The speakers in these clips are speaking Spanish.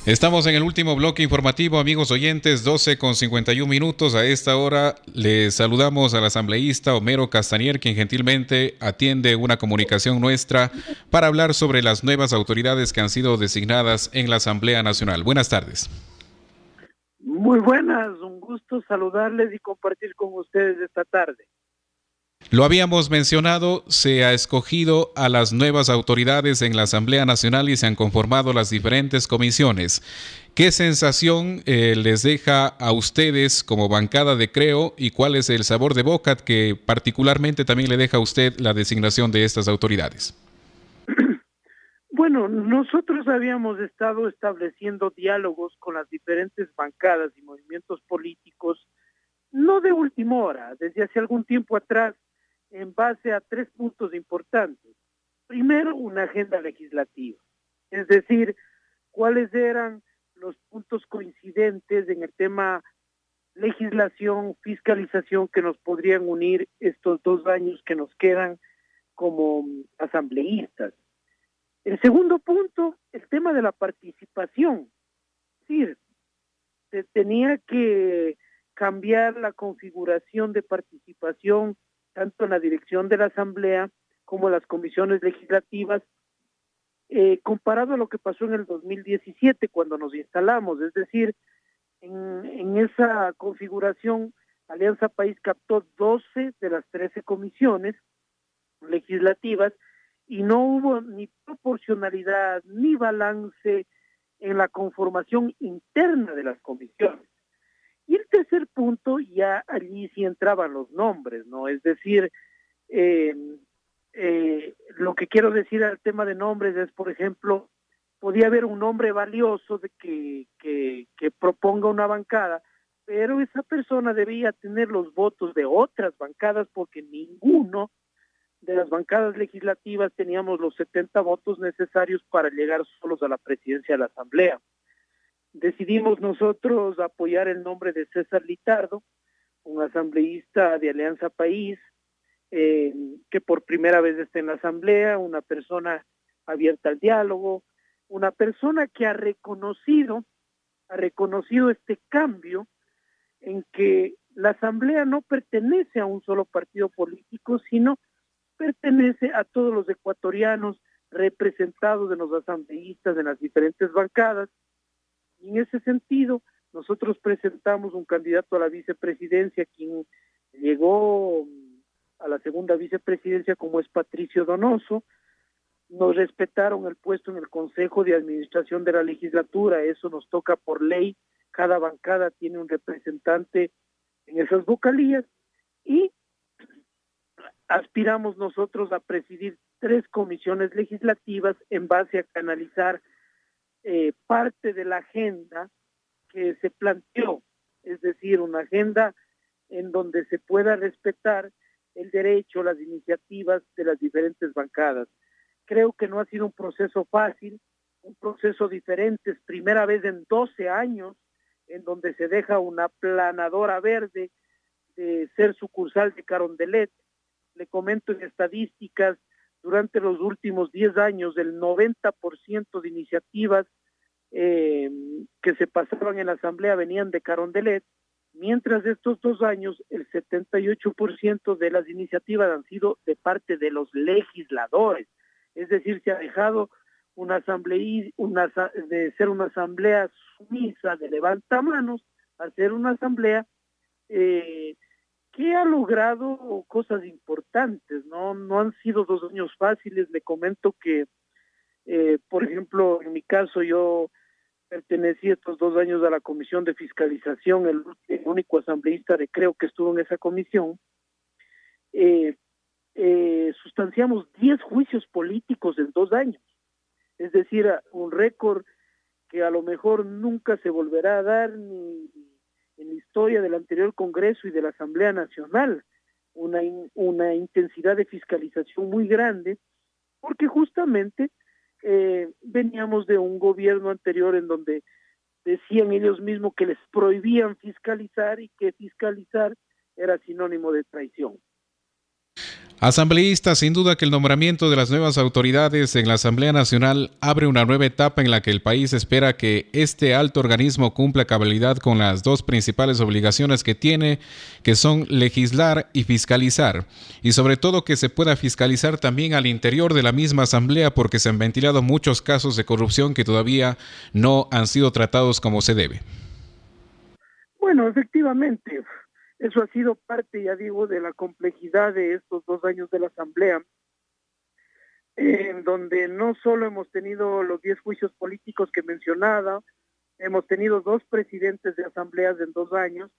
Estamos en el último bloque informativo, amigos oyentes, 12:51. A esta hora les saludamos al asambleísta Homero Castanier, quien gentilmente atiende una comunicación nuestra para hablar sobre las nuevas autoridades que han sido designadas en la Asamblea Nacional. Buenas tardes. Muy buenas, un gusto saludarles y compartir con ustedes esta tarde. Lo habíamos mencionado, se ha escogido a las nuevas autoridades en la Asamblea Nacional y se han conformado las diferentes comisiones. ¿Qué sensación les deja a ustedes como bancada de Creo y cuál es el sabor de boca que particularmente también le deja a usted la designación de estas autoridades? Bueno, nosotros habíamos estado estableciendo diálogos con las diferentes bancadas y movimientos políticos, no de última hora, desde hace algún tiempo atrás, en base a 3 puntos importantes. Primero, una agenda legislativa, es decir, cuáles eran los puntos coincidentes en el tema legislación, fiscalización que nos podrían unir estos 2 años que nos quedan como asambleístas. El segundo punto, el tema de la participación. Es decir, se tenía que cambiar la configuración de participación tanto en la dirección de la Asamblea como en las comisiones legislativas, comparado a lo que pasó en el 2017 cuando nos instalamos. Es decir, en esa configuración, Alianza País captó 12 de las 13 comisiones legislativas y no hubo ni proporcionalidad ni balance en la conformación interna de las comisiones. Y el tercer punto, ya allí sí entraban los nombres, ¿no? Es decir, lo que quiero decir al tema de nombres es, por ejemplo, podía haber un nombre valioso de que proponga una bancada, pero esa persona debía tener los votos de otras bancadas porque ninguno de las bancadas legislativas teníamos los 70 votos necesarios para llegar solos a la presidencia de la Asamblea. Decidimos nosotros apoyar el nombre de César Litardo, un asambleísta de Alianza País, que por primera vez está en la Asamblea, una persona abierta al diálogo, una persona que ha reconocido este cambio en que la Asamblea no pertenece a un solo partido político, sino pertenece a todos los ecuatorianos representados en los asambleístas en las diferentes bancadas. Y en ese sentido, nosotros presentamos un candidato a la vicepresidencia, quien llegó a la segunda vicepresidencia, como es Patricio Donoso. Nos respetaron el puesto en el Consejo de Administración de la Legislatura, eso nos toca por ley, cada bancada tiene un representante en esas vocalías, y aspiramos nosotros a presidir 3 comisiones legislativas en base a canalizar parte de la agenda que se planteó, es decir, una agenda en donde se pueda respetar el derecho, las iniciativas de las diferentes bancadas. Creo que no ha sido un proceso fácil, un proceso diferente, es primera vez en 12 años en donde se deja una planadora verde de ser sucursal de Carondelet. Le comento en estadísticas, durante los últimos 10 años, el 90% de iniciativas que se pasaban en la Asamblea venían de Carondelet, mientras estos 2 años el 78% de las iniciativas han sido de parte de los legisladores. Es decir, se ha dejado una asamblea, de ser una asamblea sumisa de levantamanos a ser una asamblea que ha logrado cosas importantes, ¿no? No han sido 2 años fáciles. Le comento que, por ejemplo, en mi caso yo pertenecí estos 2 años a la Comisión de Fiscalización, el único asambleísta de Creo que estuvo en esa comisión. Sustanciamos 10 juicios políticos en 2 años, es decir, un récord que a lo mejor nunca se volverá a dar ni en la historia del anterior Congreso y de la Asamblea Nacional, una intensidad de fiscalización muy grande, porque justamente veníamos de un gobierno anterior en donde decían ellos mismos que les prohibían fiscalizar y que fiscalizar era sinónimo de traición. Asambleísta, sin duda que el nombramiento de las nuevas autoridades en la Asamblea Nacional abre una nueva etapa en la que el país espera que este alto organismo cumpla a cabalidad con las dos principales obligaciones que tiene, que son legislar y fiscalizar, y sobre todo que se pueda fiscalizar también al interior de la misma Asamblea, porque se han ventilado muchos casos de corrupción que todavía no han sido tratados como se debe. Bueno, efectivamente, eso ha sido parte, ya digo, de la complejidad de estos 2 años de la Asamblea, en donde no solo hemos tenido los 10 juicios políticos que mencionaba, hemos tenido 2 presidentes de asambleas en 2 años,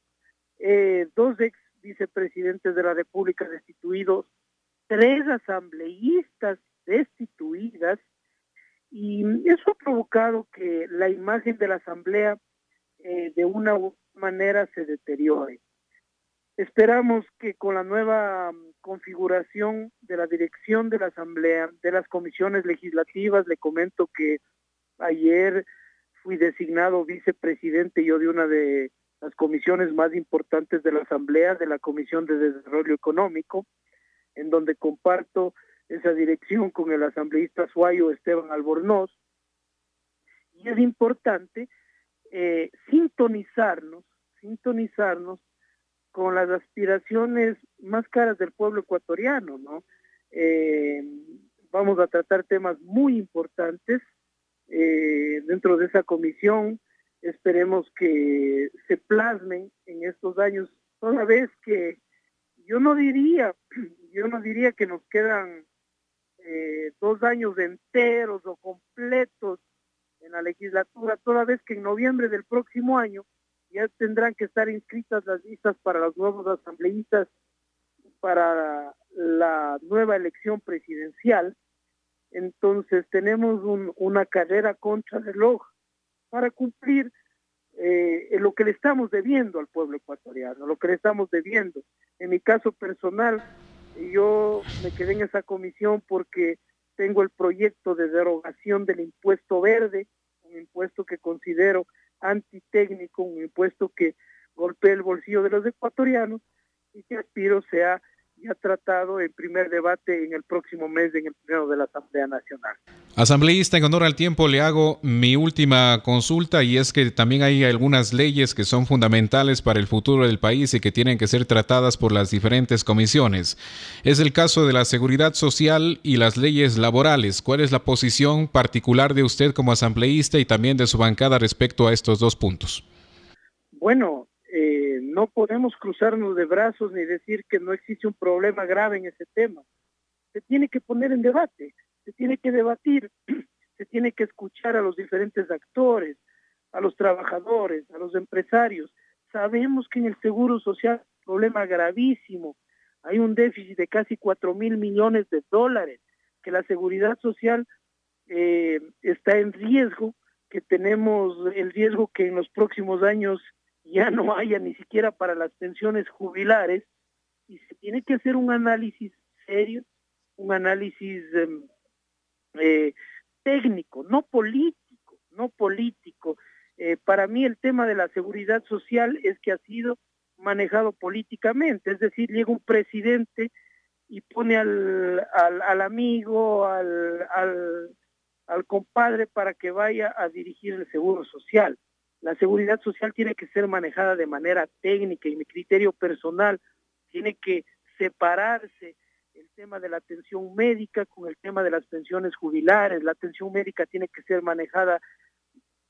2 ex vicepresidentes de la República destituidos, 3 asambleístas destituidas, y eso ha provocado que la imagen de la Asamblea de una u otra manera se deteriore. Esperamos que con la nueva configuración de la dirección de la Asamblea, de las comisiones legislativas, le comento que ayer fui designado vicepresidente yo de una de las comisiones más importantes de la Asamblea, de la Comisión de Desarrollo Económico, en donde comparto esa dirección con el asambleísta suayo Esteban Albornoz, y es importante sintonizarnos con las aspiraciones más caras del pueblo ecuatoriano, ¿no? Vamos a tratar temas muy importantes dentro de esa comisión. Esperemos que se plasmen en estos años, toda vez que yo no diría que nos quedan 2 años enteros o completos en la legislatura, toda vez que en noviembre del próximo año ya tendrán que estar inscritas las listas para los nuevos asambleístas para la nueva elección presidencial. Entonces tenemos una carrera contra reloj para cumplir lo que le estamos debiendo al pueblo ecuatoriano, lo que le estamos debiendo. En mi caso personal, yo me quedé en esa comisión porque tengo el proyecto de derogación del impuesto verde, un impuesto que considero antitécnico, un impuesto que golpea el bolsillo de los ecuatorianos y que aspiro sea ya tratado en primer debate en el próximo mes en el Pleno de la Asamblea Nacional. Asambleísta, en honor al tiempo le hago mi última consulta, y es que también hay algunas leyes que son fundamentales para el futuro del país y que tienen que ser tratadas por las diferentes comisiones. Es el caso de la seguridad social y las leyes laborales. ¿Cuál es la posición particular de usted como asambleísta y también de su bancada respecto a estos dos puntos? Bueno, no podemos cruzarnos de brazos ni decir que no existe un problema grave en ese tema. Se tiene que poner en debate, se tiene que debatir, se tiene que escuchar a los diferentes actores, a los trabajadores, a los empresarios. Sabemos que en el Seguro Social hay un problema gravísimo, hay un déficit de casi 4.000 millones de dólares, que la seguridad social está en riesgo, que tenemos el riesgo que en los próximos años ya no haya ni siquiera para las pensiones jubilares, y se tiene que hacer un análisis serio, un análisis técnico, no político, no político. Para mí el tema de la seguridad social es que ha sido manejado políticamente, es decir, llega un presidente y pone al amigo, al compadre para que vaya a dirigir el seguro social. La seguridad social tiene que ser manejada de manera técnica, y mi criterio personal tiene que separarse el tema de la atención médica con el tema de las pensiones jubilares. La atención médica tiene que ser manejada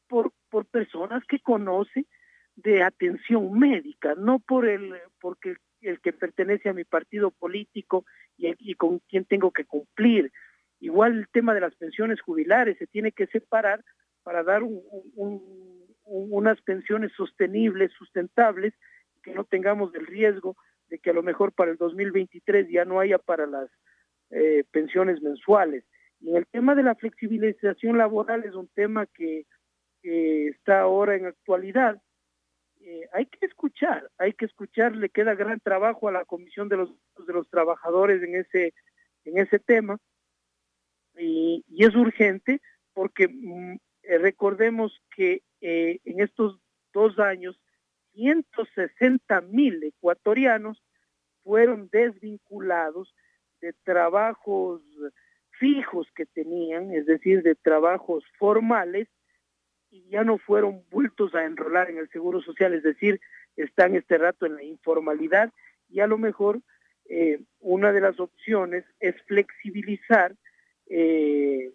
por personas que conocen de atención médica, no porque el que pertenece a mi partido político y con quien tengo que cumplir. Igual el tema de las pensiones jubilares se tiene que separar para dar unas pensiones sostenibles, sustentables, que no tengamos el riesgo de que a lo mejor para el 2023 ya no haya para las pensiones mensuales. Y en el tema de la flexibilización laboral es un tema que está ahora en actualidad. Hay que escuchar, le queda gran trabajo a la Comisión de los Trabajadores en ese tema, y es urgente porque recordemos que en estos 2 años 160.000 ecuatorianos fueron desvinculados de trabajos fijos que tenían, es decir, de trabajos formales, y ya no fueron vueltos a enrolar en el Seguro Social, es decir, están este rato en la informalidad, y a lo mejor una de las opciones es flexibilizar el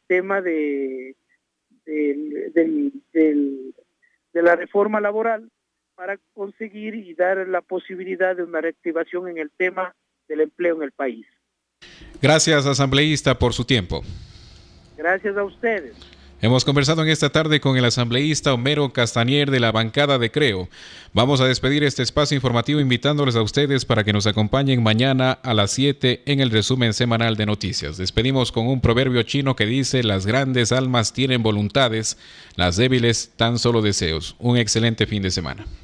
tema de la reforma laboral para conseguir y dar la posibilidad de una reactivación en el tema del empleo en el país. Gracias, asambleísta, por su tiempo. Gracias a ustedes. Hemos conversado en esta tarde con el asambleísta Homero Castañer de la bancada de Creo. Vamos a despedir este espacio informativo invitándoles a ustedes para que nos acompañen mañana a las 7 en el resumen semanal de noticias. Despedimos con un proverbio chino que dice: las grandes almas tienen voluntades, las débiles tan solo deseos. Un excelente fin de semana.